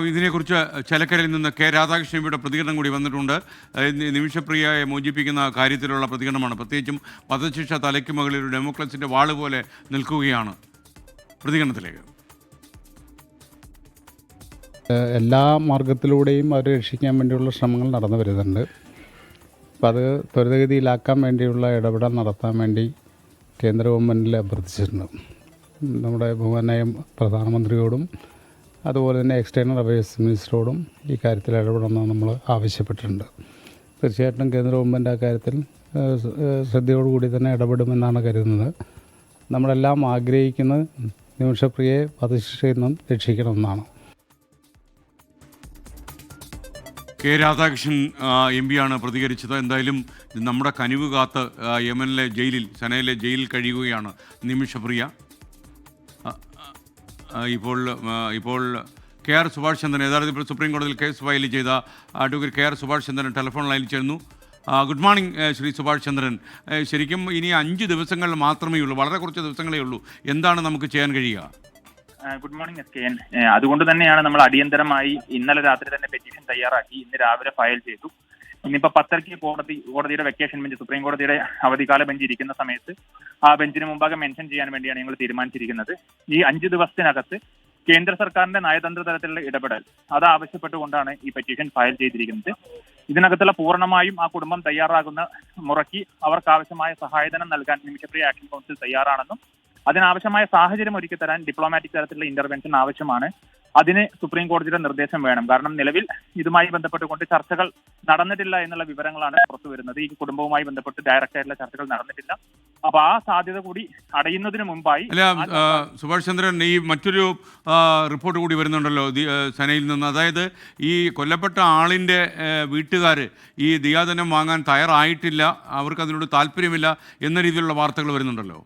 ഇതിനെക്കുറിച്ച് ചലക്കരയിൽ നിന്ന് കെ രാധാകൃഷ്ണയുടെ പ്രതികരണം കൂടി വന്നിട്ടുണ്ട്. നിമിഷപ്രിയയെ മോചിപ്പിക്കുന്ന കാര്യത്തിലുള്ള പ്രതികരണമാണ്. പ്രത്യേകിച്ചും വധശിക്ഷ തലയ്ക്ക് മുകളിൽ ഒരു ഡെമോക്രസിൻ്റെ വാള് പോലെ നിൽക്കുകയാണ്. പ്രതികരണത്തിലേക്ക്. എല്ലാ മാർഗത്തിലൂടെയും അവരെ രക്ഷിക്കാൻ വേണ്ടിയുള്ള ശ്രമങ്ങൾ നടന്നു വരുന്നുണ്ട്. അപ്പോൾ അത് ത്വരിതഗതിയിലാക്കാൻ വേണ്ടിയുള്ള ഇടപെടൽ നടത്താൻ വേണ്ടി കേന്ദ്ര ഗവൺമെൻറ്റിൽ അഭ്യർത്ഥിച്ചിട്ടുണ്ട്. നമ്മുടെ ബഹുമാനായ പ്രധാനമന്ത്രിയോടും അതുപോലെ തന്നെ എക്സ്റ്റേണൽ അഫയേഴ്സ് മിനിസ്റ്ററോടും ഈ കാര്യത്തിൽ ഇടപെടണമെന്ന് നമ്മൾ ആവശ്യപ്പെട്ടിട്ടുണ്ട്. തീർച്ചയായിട്ടും കേന്ദ്ര ഗവൺമെൻറ് ആ കാര്യത്തിൽ ശ്രദ്ധയോടുകൂടി തന്നെ ഇടപെടുമെന്നാണ് കരുതുന്നത്. നമ്മളെല്ലാം ആഗ്രഹിക്കുന്നത് നിമിഷപ്രിയയെ വധശിക്ഷയിൽ നിന്നും രക്ഷിക്കണമെന്നാണ്. കെ രാധാകൃഷ്ണൻ MP പ്രതികരിച്ചത്. എന്തായാലും നമ്മുടെ കനിവ് കാത്ത് യമനിലെ ജയിലിൽ, സനയിലെ ജയിലിൽ കഴിയുകയാണ് നിമിഷപ്രിയ. ഇപ്പോൾ KR സുഭാഷ് ചന്ദ്രൻ, യഥാർത്ഥത്തിൽ സുപ്രീം കോടതിയിൽ കേസ് ഫയൽ ചെയ്ത അഡ്വക്കേറ്റ് KR സുഭാഷ് ചന്ദ്രൻ ടെലിഫോൺ ലൈനിൽ ചേർന്നു. ഗുഡ് മോർണിംഗ് ശ്രീ സുഭാഷ് ചന്ദ്രൻ. ശരിക്കും ഇനി 5 ദിവസങ്ങൾ മാത്രമേ ഉള്ളൂ, വളരെ കുറച്ച് ദിവസങ്ങളേ ഉള്ളൂ. എന്താണ് നമുക്ക് ചെയ്യാൻ കഴിയുക? Good morning SKN. അതുകൊണ്ട് തന്നെയാണ് നമ്മൾ അടിയന്തരമായി ഇന്നലെ രാത്രി തന്നെ പെറ്റീഷൻ തയ്യാറാക്കി ഇന്ന് രാവിലെ ഫയൽ ചെയ്തു. ഇന്നിപ്പോ 10:30 കോടതിയുടെ വെക്കേഷൻ ബെഞ്ച്, സുപ്രീം കോടതിയുടെ അവധിക്കാല ബെഞ്ച് ഇരിക്കുന്ന സമയത്ത് ആ ബെഞ്ചിന് മുമ്പാകെ മെൻഷൻ ചെയ്യാൻ വേണ്ടിയാണ് ഞങ്ങൾ തീരുമാനിച്ചിരിക്കുന്നത്. ഈ 5 ദിവസത്തിനകത്ത് കേന്ദ്ര സർക്കാരിന്റെ നയതന്ത്ര തലത്തിലുള്ള ഇടപെടൽ അത് ആവശ്യപ്പെട്ടുകൊണ്ടാണ് ഈ പെറ്റീഷൻ ഫയൽ ചെയ്തിരിക്കുന്നത്. ഇതിനകത്തുള്ള പൂർണ്ണമായും ആ കുടുംബം തയ്യാറാകുന്ന മുറയ്ക്ക് അവർക്ക് ആവശ്യമായ സഹായധനം നൽകാൻ നിമിഷപ്രിയ ആക്ഷൻ കൗൺസിൽ തയ്യാറാണെന്നും അതിനാവശ്യമായ സാഹചര്യം ഒരുക്കി തരാൻ ഡിപ്ലോമാറ്റിക് തലത്തിലുള്ള ഇന്റർവെൻഷൻ ആവശ്യമാണ്. അതിന് സുപ്രീം കോടതിയുടെ നിർദ്ദേശം വേണം. കാരണം നിലവിൽ ഇതുമായി ബന്ധപ്പെട്ടുകൊണ്ട് ചർച്ചകൾ നടന്നിട്ടില്ല എന്നുള്ള വിവരങ്ങളാണ് പുറത്തു വരുന്നത്. ഈ കുടുംബവുമായി ബന്ധപ്പെട്ട് ഡയറക്റ്റ് ആയിട്ടുള്ള ചർച്ചകൾ നടന്നിട്ടില്ല. അപ്പൊ ആ സാധ്യത കൂടി അടയുന്നതിന് മുമ്പായി സുഭാഷ് ചന്ദ്രൻ, ഈ മറ്റൊരു റിപ്പോർട്ട് കൂടി വരുന്നുണ്ടല്ലോ സനയിൽ നിന്ന്. അതായത് ഈ കൊല്ലപ്പെട്ട ആളിൻ്റെ വീട്ടുകാർ ഈ ദിയാധനം വാങ്ങാൻ തയ്യാറായിട്ടില്ല, അവർക്ക് അതിനോട് താല്പര്യമില്ല എന്ന രീതിയിലുള്ള വാർത്തകൾ വരുന്നുണ്ടല്ലോ.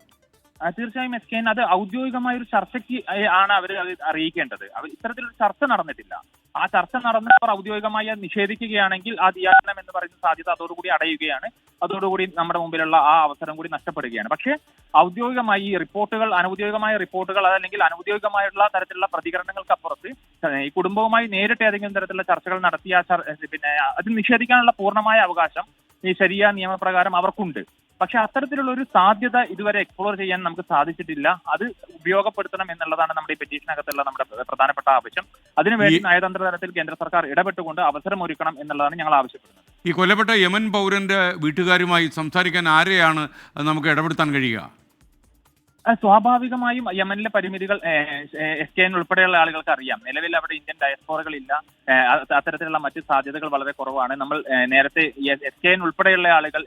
തീർച്ചയായും SKN, അത് ഔദ്യോഗികമായ ഒരു ചർച്ചയ്ക്ക് ആണ് അവർ അത് അറിയിക്കേണ്ടത്. ഇത്തരത്തിലൊരു ചർച്ച നടന്നിട്ടില്ല. ആ ചർച്ച നടന്ന് അവർ ഔദ്യോഗികമായി നിഷേധിക്കുകയാണെങ്കിൽ ആ ദിയാധനം എന്ന് പറയുന്ന സാധ്യത അതോടുകൂടി അടയുകയാണ്. അതോടുകൂടി നമ്മുടെ മുമ്പിലുള്ള ആ അവസരം കൂടി നഷ്ടപ്പെടുകയാണ്. പക്ഷേ ഔദ്യോഗികമായി ഈ റിപ്പോർട്ടുകൾ, അനൌദ്യോഗികമായ റിപ്പോർട്ടുകൾ അതല്ലെങ്കിൽ അനൌദ്യോഗികമായുള്ള തരത്തിലുള്ള പ്രതികരണങ്ങൾക്കപ്പുറത്ത് ഈ കുടുംബവുമായി നേരിട്ട് ഏതെങ്കിലും തരത്തിലുള്ള ചർച്ചകൾ നടത്തിയ അത് നിഷേധിക്കാനുള്ള പൂർണ്ണമായ അവകാശം ഈ ശരിയ നിയമപ്രകാരം അവർക്കുണ്ട്. പക്ഷെ അത്തരത്തിലുള്ള ഒരു സാധ്യത ഇതുവരെ എക്സ്പ്ലോർ ചെയ്യാൻ നമുക്ക് സാധിച്ചിട്ടില്ല. അത് ഉപയോഗപ്പെടുത്തണം എന്നുള്ളതാണ് നമ്മുടെ ഈ പെറ്റീഷനകത്തുള്ള നമ്മുടെ പ്രധാനപ്പെട്ട ആവശ്യം. അതിനുവേണ്ടി നയതന്ത്ര തലത്തിൽ കേന്ദ്ര സർക്കാർ ഇടപെട്ടുകൊണ്ട് അവസരം ഒരുക്കണം എന്നുള്ളതാണ് ഞങ്ങൾ ആവശ്യപ്പെടുന്നത്. ഈ കൊല്ലപ്പെട്ട യമൻ പൗരന്റെ വീട്ടുകാരുമായി സംസാരിക്കാൻ ആരെയാണ് നമുക്ക് ഇടപെടുത്താൻ കഴിയുക? സ്വാഭാവികമായും യമനിലെ പരിമിതികൾ SKN ഉൾപ്പെടെയുള്ള ആളുകൾക്ക് അറിയാം. നിലവിൽ അവിടെ ഇന്ത്യൻ ഡയസ്പോറകളില്ല. അത്തരത്തിലുള്ള മറ്റ് സാധ്യതകൾ വളരെ കുറവാണ്. നമ്മൾ നേരത്തെ SKN ഉൾപ്പെടെയുള്ള ആളുകൾ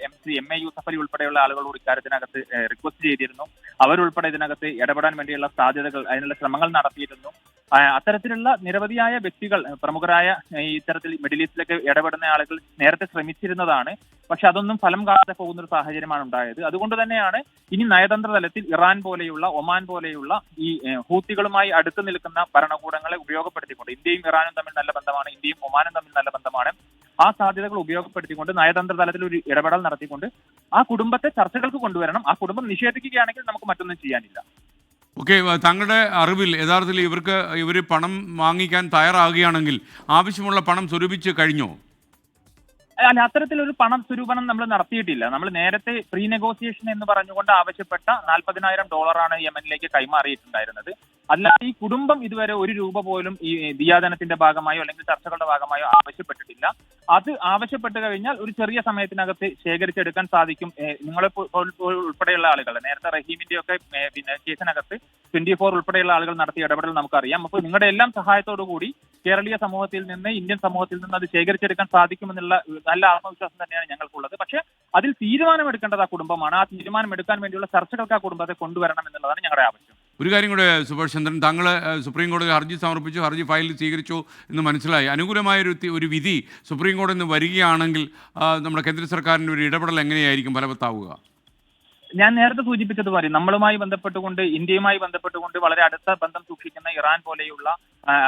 MA യൂസഫ് അലി ഉൾപ്പെടെയുള്ള ആളുകളോട് ഇക്കാര്യത്തിനകത്ത് റിക്വസ്റ്റ് ചെയ്തിരുന്നു. അവരുൾപ്പെടെ ഇതിനകത്ത് ഇടപെടാൻ വേണ്ടിയുള്ള സാധ്യതകൾ, അതിനുള്ള ശ്രമങ്ങൾ നടത്തിയിരുന്നു. അത്തരത്തിലുള്ള നിരവധിയായ വ്യക്തികൾ, പ്രമുഖരായ ഇത്തരത്തിൽ മിഡിൽ ഈസ്റ്റിലൊക്കെ ഇടപെടുന്ന ആളുകൾ നേരത്തെ ശ്രമിച്ചിരുന്നതാണ്. പക്ഷെ അതൊന്നും ഫലം കാണാതെ പോകുന്ന ഒരു സാഹചര്യമാണ് ഉണ്ടായത്. അതുകൊണ്ട് തന്നെയാണ് ഇനി നയതന്ത്ര തലത്തിൽ ഇറാൻ പോലെയുള്ള, ഒമാൻ പോലെയുള്ള ഈ ഹൂത്തികളുമായി അടുത്ത് നിൽക്കുന്ന ഭരണകൂടങ്ങളെ ഉപയോഗപ്പെടുത്തിക്കൊണ്ട്, ഇന്ത്യയും ഇറാനും തമ്മിൽ നല്ല ബന്ധമാണ്, ഇന്ത്യയും ഒമാനും തമ്മിൽ നല്ല ബന്ധമാണ്, ആ സാധ്യതകൾ ഉപയോഗപ്പെടുത്തിക്കൊണ്ട് നയതന്ത്ര തലത്തിൽ ഒരു ഇടപെടൽ നടത്തിക്കൊണ്ട് ആ കുടുംബത്തെ ചർച്ചകൾക്ക് കൊണ്ടുവരണം. ആ കുടുംബം നിഷേധിക്കുകയാണെങ്കിൽ നമുക്ക് മറ്റൊന്നും ചെയ്യാനില്ല. ഓക്കെ, താങ്കളുടെ അറിവിൽ യഥാർത്ഥത്തിൽ ഇവർ പണം വാങ്ങിക്കാൻ തയ്യാറാകുകയാണെങ്കിൽ ആവശ്യമുള്ള പണം സ്വരൂപിച്ച് കഴിഞ്ഞോ? അല്ല, അത്തരത്തിലൊരു പണം സ്വരൂപണം നമ്മൾ നടത്തിയിട്ടില്ല. നമ്മൾ നേരത്തെ പ്രീ നെഗോസിയേഷൻ എന്ന് പറഞ്ഞുകൊണ്ട് ആവശ്യപ്പെട്ട $40,000 യമനിലേക്ക് കൈമാറിയിട്ടുണ്ടായിരുന്നത്. അല്ലാതെ ഈ കുടുംബം ഇതുവരെ ₹1 പോലും ഈ ദിയാധനത്തിന്റെ ഭാഗമായോ അല്ലെങ്കിൽ ചർച്ചകളുടെ ഭാഗമായോ ആവശ്യപ്പെട്ടിട്ടില്ല. അത് ആവശ്യപ്പെട്ട് കഴിഞ്ഞാൽ ഒരു ചെറിയ സമയത്തിനകത്ത് ശേഖരിച്ചെടുക്കാൻ സാധിക്കും. നിങ്ങളെ ഉൾപ്പെടെയുള്ള ആളുകൾ, നേരത്തെ റഹീമിന്റെ ഒക്കെ കേസിനകത്ത് 24 ഉൾപ്പെടെയുള്ള ആളുകൾ നടത്തിയ ഇടപെടൽ നമുക്കറിയാം. അപ്പോൾ നിങ്ങളുടെ എല്ലാം സഹായത്തോടു കൂടി കേരളീയ സമൂഹത്തിൽ നിന്ന്, ഇന്ത്യൻ സമൂഹത്തിൽ നിന്ന് അത് ശേഖരിച്ചെടുക്കാൻ സാധിക്കുമെന്നുള്ള നല്ല ആത്മവിശ്വാസം തന്നെയാണ് ഞങ്ങൾക്കുള്ളത്. പക്ഷേ അതിൽ തീരുമാനമെടുക്കേണ്ടത് ആ കുടുംബമാണ്. ആ തീരുമാനമെടുക്കാൻ വേണ്ടിയുള്ള ചർച്ചകൾക്ക് ആ കുടുംബത്തെ കൊണ്ടുവരണം എന്നുള്ളതാണ് ഞങ്ങളുടെ ആവശ്യം. ഒരു കാര്യം കൂടെ സുഭാഷ് ചന്ദ്രൻ, താങ്കൾ സുപ്രീം കോടതി ഹർജി സമർപ്പിച്ചു, ഹർജി ഫയൽ സ്വീകരിച്ചു എന്ന് മനസ്സിലായി. അനുകൂലമായൊരു വിധി സുപ്രീം കോടതിയിൽ നിന്ന് വരികയാണെങ്കിൽ നമ്മുടെ കേന്ദ്ര സർക്കാരിൻ്റെ ഒരു ഇടപെടൽ എങ്ങനെയായിരിക്കും ഫലവത്താവുക? ഞാൻ നേരത്തെ സൂചിപ്പിച്ചതുപോലെ നമ്മളുമായി ബന്ധപ്പെട്ടുകൊണ്ട്, ഇന്ത്യയുമായി ബന്ധപ്പെട്ടുകൊണ്ട് വളരെ അടുത്ത ബന്ധം സൂക്ഷിക്കുന്ന ഇറാൻ പോലെയുള്ള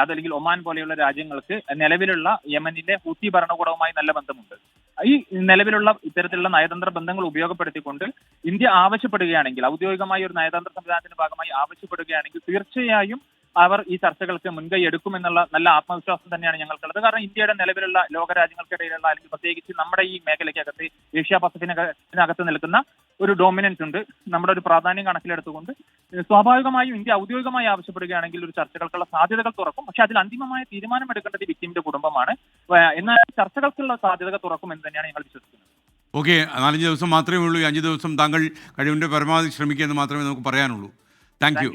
അതല്ലെങ്കിൽ ഒമാൻ പോലെയുള്ള രാജ്യങ്ങൾക്ക് നിലവിലുള്ള യമനിലെ ഹൂത്തി ഭരണകൂടവുമായി നല്ല ബന്ധമുണ്ട്. ഈ നിലവിലുള്ള ഇത്തരത്തിലുള്ള നയതന്ത്ര ബന്ധങ്ങൾ ഉപയോഗപ്പെടുത്തിക്കൊണ്ട് ഇന്ത്യ ആവശ്യപ്പെടുകയാണെങ്കിൽ, ഔദ്യോഗികമായ ഒരു നയതന്ത്ര സംവിധാനത്തിന്റെ ഭാഗമായി ആവശ്യപ്പെടുകയാണെങ്കിൽ തീർച്ചയായും അവർ ഈ ചർച്ചകൾക്ക് മുൻകൈ എടുക്കുമെന്നുള്ള നല്ല ആത്മവിശ്വാസം തന്നെയാണ് ഞങ്ങൾക്കുള്ളത്. കാരണം ഇന്ത്യയുടെ നിലവിലുള്ള ലോകരാജ്യങ്ങൾക്കിടയിലുള്ള അല്ലെങ്കിൽ പ്രത്യേകിച്ച് നമ്മുടെ ഈ മേഖലയ്ക്കകത്ത് ഏഷ്യ പസഫിക്കിനകത്ത് നിൽക്കുന്ന ഒരു ഡോമിനൻസ് ഉണ്ട്. നമ്മുടെ ഒരു പ്രാധാന്യം കണക്കിലെടുത്തുകൊണ്ട് സ്വാഭാവികമായും ഇന്ത്യ ഔദ്യോഗികമായി ആവശ്യപ്പെടുകയാണെങ്കിൽ ഒരു ചർച്ചകൾക്കുള്ള സാധ്യതകൾ തുറക്കും. പക്ഷെ അതിൽ അന്തിമമായ തീരുമാനമെടുക്കേണ്ടത് വിക്ടിമിന്റെ കുടുംബമാണ്. എന്നാൽ ചർച്ചകൾക്കുള്ള സാധ്യതകൾ തുറക്കുമെന്ന് തന്നെയാണ് ഞങ്ങൾ വിശ്വസിക്കുന്നത്. ഓക്കെ, 4 ദിവസം മാത്രമേ ഉള്ളൂ. ഈ 5 ദിവസം താങ്കൾ കഴിവിൻ്റെ പരമാവധി ശ്രമിക്കുക എന്ന് മാത്രമേ നമുക്ക് പറയാനുള്ളൂ. Thank you.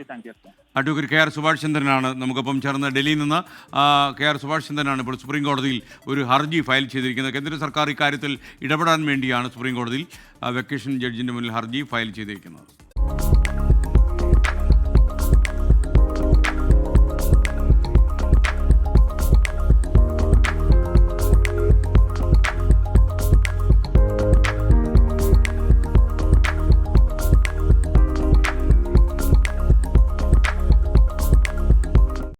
Advocate K R Subhash ചന്ദ്രനാണ് നമുക്കൊപ്പം ചേർന്ന് ഡൽഹിയിൽ നിന്ന്. കെ ആർ സുഭാഷ് ചന്ദ്രനാണ് ഇപ്പോൾ സുപ്രീം കോടതിയിൽ ഒരു ഹർജി ഫയൽ ചെയ്തിരിക്കുന്നത്. കേന്ദ്ര സർക്കാർ ഇക്കാര്യത്തിൽ ഇടപെടാൻ വേണ്ടിയാണ് സുപ്രീം കോടതിയിൽ വെക്കേഷൻ ജഡ്ജിൻ്റെ മുന്നിൽ ഹർജി ഫയൽ ചെയ്തിരിക്കുന്നത്.